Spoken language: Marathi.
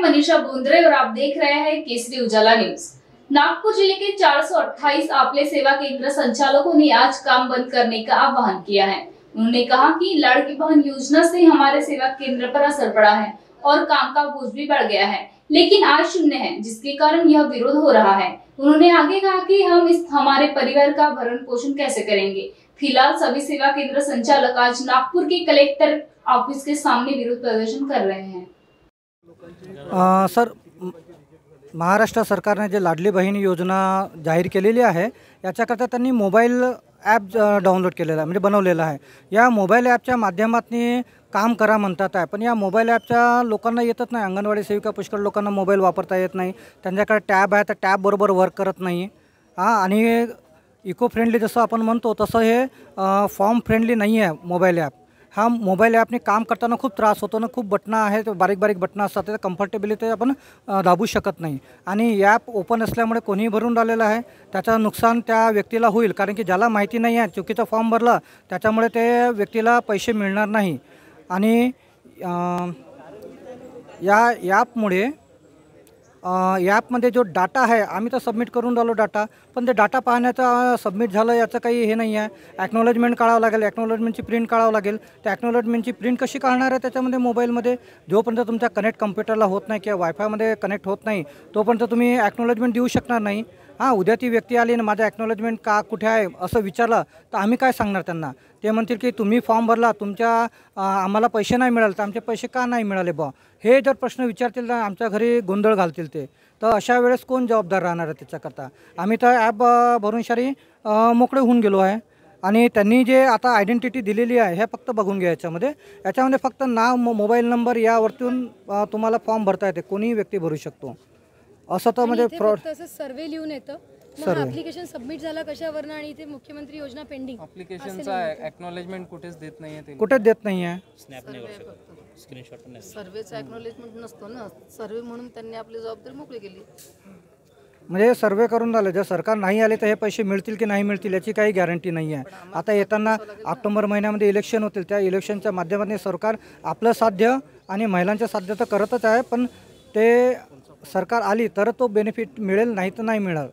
मनीषा बोंद्रे और आप देख रहे हैं केसरी उजाला न्यूज। नागपुर जिले के 428 आपले सेवा केंद्र संचालकों ने आज काम बंद करने का आह्वान किया है। उन्होंने कहा कि लाड़की बहन योजना से हमारे सेवा केंद्र पर असर पड़ा है और काम का बोझ भी बढ़ गया है, लेकिन आय शून्य है, जिसके कारण यह विरोध हो रहा है। उन्होंने आगे कहा कि हम हमारे परिवार का भरण पोषण कैसे करेंगे। फिलहाल सभी सेवा केंद्र संचालक आज नागपुर के कलेक्टर ऑफिस के सामने विरोध प्रदर्शन कर रहे हैं। सर, महाराष्ट्र सरकारने जे लाडली बहीण योजना जाहीर केलेली आहे, याच्याकरता त्यांनी मोबाईल ॲप डाउनलोड केलेला आहे, म्हणजे बनवलेला आहे। या मोबाईल ॲपच्या माध्यमातून काम करा म्हणतात आहे, पण या मोबाईल ॲपच्या लोकांना येतच नाही। अंगणवाडी सेविका पुष्कळ लोकांना मोबाईल वापरता येत नाही, त्यांच्याकडे टॅब आहे, तर टॅब बरोबर वर्क करत नाही। आणि इको फ्रेंडली जसं आपण म्हणतो तसं हे फॉर्म फ्रेंडली नाही आहे मोबाईल ॲप। हा मोबाईल ॲपने काम करताना खूप त्रास होतो ना, खूप बटणं आहेत, बारीक बारीक बटणं असतात, ते कम्फर्टेबली ते आपण दाबू शकत नाही। आणि ॲप ओपन असल्यामुळे कोणीही भरून राहिलेलं आहे, त्याचं नुकसान त्या व्यक्तीला होईल, कारण की ज्याला माहिती नाही आहे, चुकीचा फॉर्म भरला, त्याच्यामुळे ते व्यक्तीला पैसे मिळणार नाही। आणि या ॲपमुळे ॲपमध्ये जो डाटा आहे, आम्ही तर सबमिट करून राहिलो डाटा, पण ते डाटा पाहण्याचा सबमिट झालं याचं काही हे नाही आहे। ॲक्नॉलेजमेंट काढावं लागेल, ॲक्नॉलेजमेंटची प्रिंट काढावं लागेल। त्या ॲक्नॉलेजमेंटची प्रिंट कशी काढणार आहे त्याच्यामध्ये मोबाईलमध्ये? जोपर्यंत तुमच्या कनेक्ट कम्प्युटरला होत नाही किंवा वायफायमध्ये कनेक्ट होत नाही, तोपर्यंत तुम्ही ॲक्नॉलेजमेंट देऊ शकणार नाही। उद्या ती व्यक्ती आली आणि माझं ॲक्नॉलेजमेंट का कुठे आहे असं विचारलं, तर आम्ही काय सांगणार त्यांना? ते म्हणतील की तुम्ही फॉर्म भरला, आम्हाला पैसे नाही मिळाले, तर आमचे पैसे का नाही मिळाले बा? हे जर प्रश्न विचारतील तर आमच्या घरी गोंधळ घालतील ते। तर अशा वेळेस कोण जबाबदार राहणार आहे त्याच्याकरता? आम्ही तर ॲप भरून सारी मोकळे होऊन गेलो आहे। आणि त्यांनी जे आता आयडेंटिटी दिलेली आहे हे फक्त बघून घ्या। याच्यामध्ये फक्त नाव, मोबाईल नंबर यावरतून तुम्हाला फॉर्म भरता येते, कोणीही व्यक्ती भरू शकतो। असं तर म्हणजे फ्रॉड सर्वे लिहून येतं, मग ॲप्लिकेशन सबमिट झाला कशावरनं, आणि इथे मुख्यमंत्री योजना पेंडिंग ॲप्लिकेशनचा ॲक्नॉलेजमेंट कुठेच देत नाहीये ते, कुठेच देत नाही आहे। स्नॅप नाही करू शकत, स्क्रीनशॉट पण नाही। सर्वेचा ॲक्नॉलेजमेंट नसतो ना, सर्वे म्हणून त्यांनी आपली जबाबदारी मोकळी केली। म्हणजे सर्वे करून झाले, जर सरकार नाही आले तर हे पैसे मिळतील की नाही मिळतील याची काही गॅरंटी नाही आहे। आता येताना ऑक्टोबर महिन्यामध्ये इलेक्शन होतील, त्या इलेक्शनच्या माध्यमातून सरकार आपलं साध्य आणि महिलांचं साध्य तर करतच आहे, पण ते सरकार आली तर तो बेनिफिट मिळेल, नाही तर नाही मिळणार।